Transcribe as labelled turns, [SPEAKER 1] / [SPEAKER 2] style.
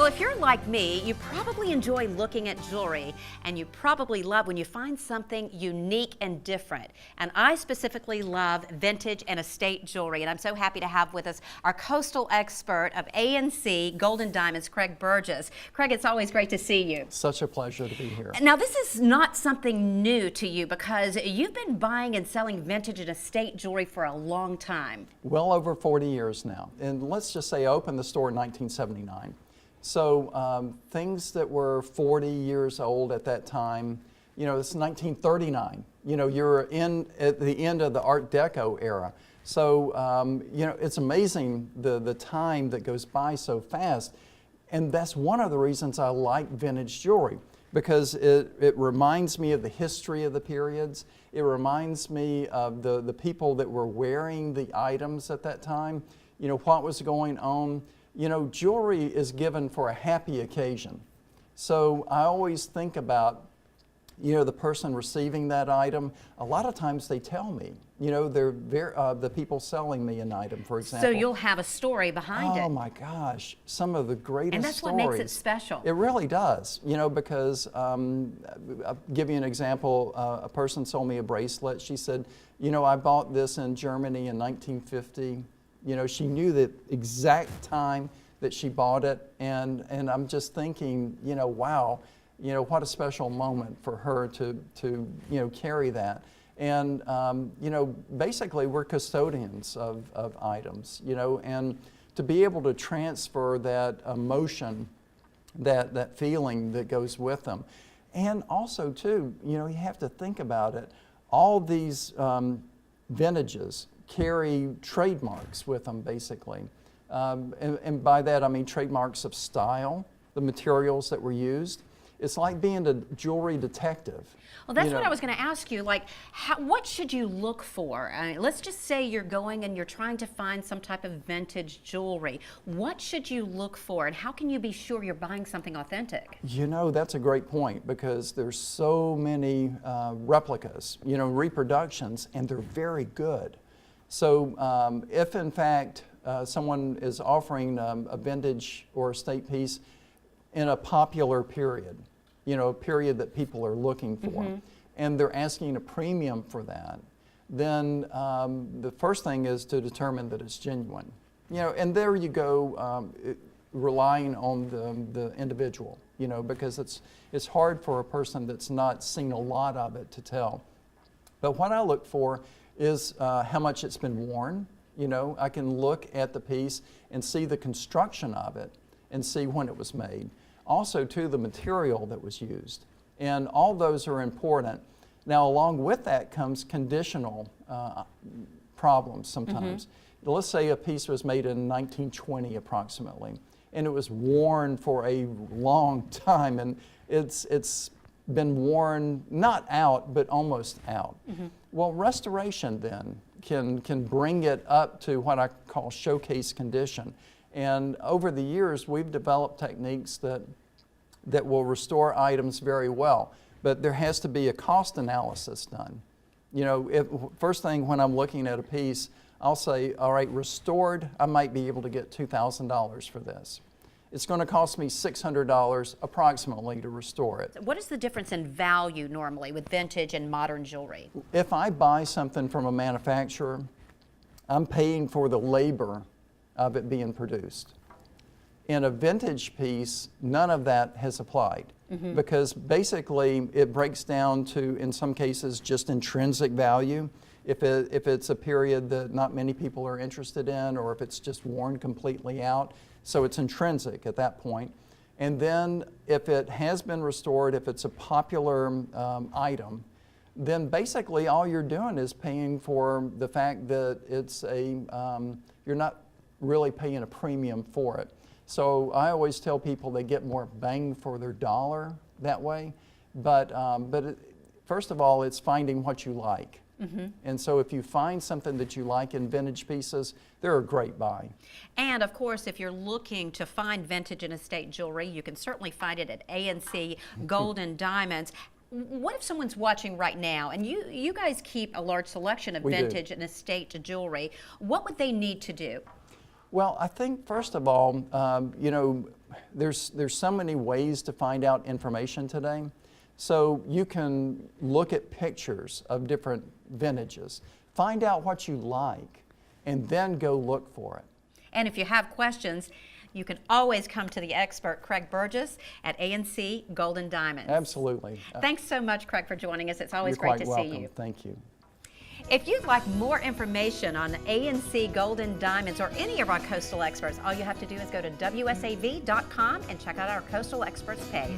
[SPEAKER 1] Well, if you're like me, you probably enjoy looking at jewelry, and you probably love when you find something unique and different. And I specifically love vintage and estate jewelry, and I'm so happy to have with us our coastal expert of A&C Gold and Diamonds, Craig Burgess. Craig, it's always great to see you.
[SPEAKER 2] Such a pleasure to be here.
[SPEAKER 1] Now, this is not something new to you because you've been buying and selling vintage and estate jewelry for a long time.
[SPEAKER 2] Well over 40 years now. And let's just say I opened the store in 1979. So things that were 40 years old at that time, you know, it's 1939. You know, you're at the end of the Art Deco era. So, you know, it's amazing the time that goes by so fast. And that's one of the reasons I like vintage jewelry, because it reminds me of the history of the periods. It reminds me of the people that were wearing the items at that time, you know, what was going on. You know, jewelry is given for a happy occasion. So I always think about, you know, the person receiving that item. A lot of times they tell me, you know, they're the people selling me an item, for example.
[SPEAKER 1] So you'll have a story behind it.
[SPEAKER 2] Oh my gosh, some of the greatest
[SPEAKER 1] And that's
[SPEAKER 2] stories.
[SPEAKER 1] what makes it special.
[SPEAKER 2] It really does, you know, because I'll give you an example. A person sold me a bracelet. She said, you know, I bought this in Germany in 1950. You know, she knew the exact time that she bought it, and I'm just thinking, you know, wow, you know, what a special moment for her to you know, carry that. And, you know, basically we're custodians of items, you know, and to be able to transfer that emotion, that feeling that goes with them. And also, too, you know, you have to think about it. All these vintages carry trademarks with them, basically. And by that I mean trademarks of style, the materials that were used. It's like being a jewelry detective.
[SPEAKER 1] Well, that's what I was going to ask you. Like, what should you look for? I mean, let's just say you're going and you're trying to find some type of vintage jewelry. What should you look for, and how can you be sure you're buying something authentic?
[SPEAKER 2] You know, that's a great point, because there's so many replicas, you know, reproductions, and they're very good. So if in fact someone is offering a vintage or estate piece in a popular period, you know, a period that people are looking for, and they're asking a premium for that, then the first thing is to determine that it's genuine. You know, and there you go, relying on the individual, you know, because it's hard for a person that's not seen a lot of it to tell. But what I look for is how much it's been worn. You know, I can look at the piece and see the construction of it and see when it was made. Also, too, the material that was used. And all those are important. Now, along with that comes conditional problems sometimes. Let's say a piece was made in 1920 approximately, and it was worn for a long time, and it's been worn not out, but almost out. Well, restoration then can bring it up to what I call showcase condition. And over the years, we've developed techniques that will restore items very well. But there has to be a cost analysis done. You know, first thing when I'm looking at a piece, I'll say, all right, restored, I might be able to get $2,000 for this. It's going to cost me $600 approximately to restore it.
[SPEAKER 1] What is the difference in value normally with vintage and modern jewelry?
[SPEAKER 2] If I buy something from a manufacturer, I'm paying for the labor of it being produced. In a vintage piece, none of that has applied, because basically it breaks down to, in some cases, just intrinsic value. If it's a period that not many people are interested in, or if it's just worn completely out, so it's intrinsic at that point. And then if it has been restored, if it's a popular item, then basically all you're doing is paying for the fact that it's you're not really paying a premium for it. So I always tell people they get more bang for their dollar that way. But first of all, it's finding what you like. And so if you find something that you like in vintage pieces, they're a great buy.
[SPEAKER 1] And of course, if you're looking to find vintage and estate jewelry, you can certainly find it at A&C Gold and Diamonds. What if someone's watching right now, and you guys keep a large selection of vintage and estate jewelry, what would they need to do?
[SPEAKER 2] Well, I think first of all, you know, there's so many ways to find out information today. So you can look at pictures of different vintages, find out what you like, and then go look for it.
[SPEAKER 1] And if you have questions, you can always come to the expert, Craig Burgess, at A&C Golden Diamonds.
[SPEAKER 2] Absolutely.
[SPEAKER 1] Thanks so much, Craig, for joining us. It's always
[SPEAKER 2] You're
[SPEAKER 1] great
[SPEAKER 2] quite
[SPEAKER 1] to
[SPEAKER 2] welcome.
[SPEAKER 1] see you.
[SPEAKER 2] Thank you.
[SPEAKER 1] If you'd like more information on A&C Golden Diamonds or any of our coastal experts, all you have to do is go to WSAV.com and check out our Coastal Experts page.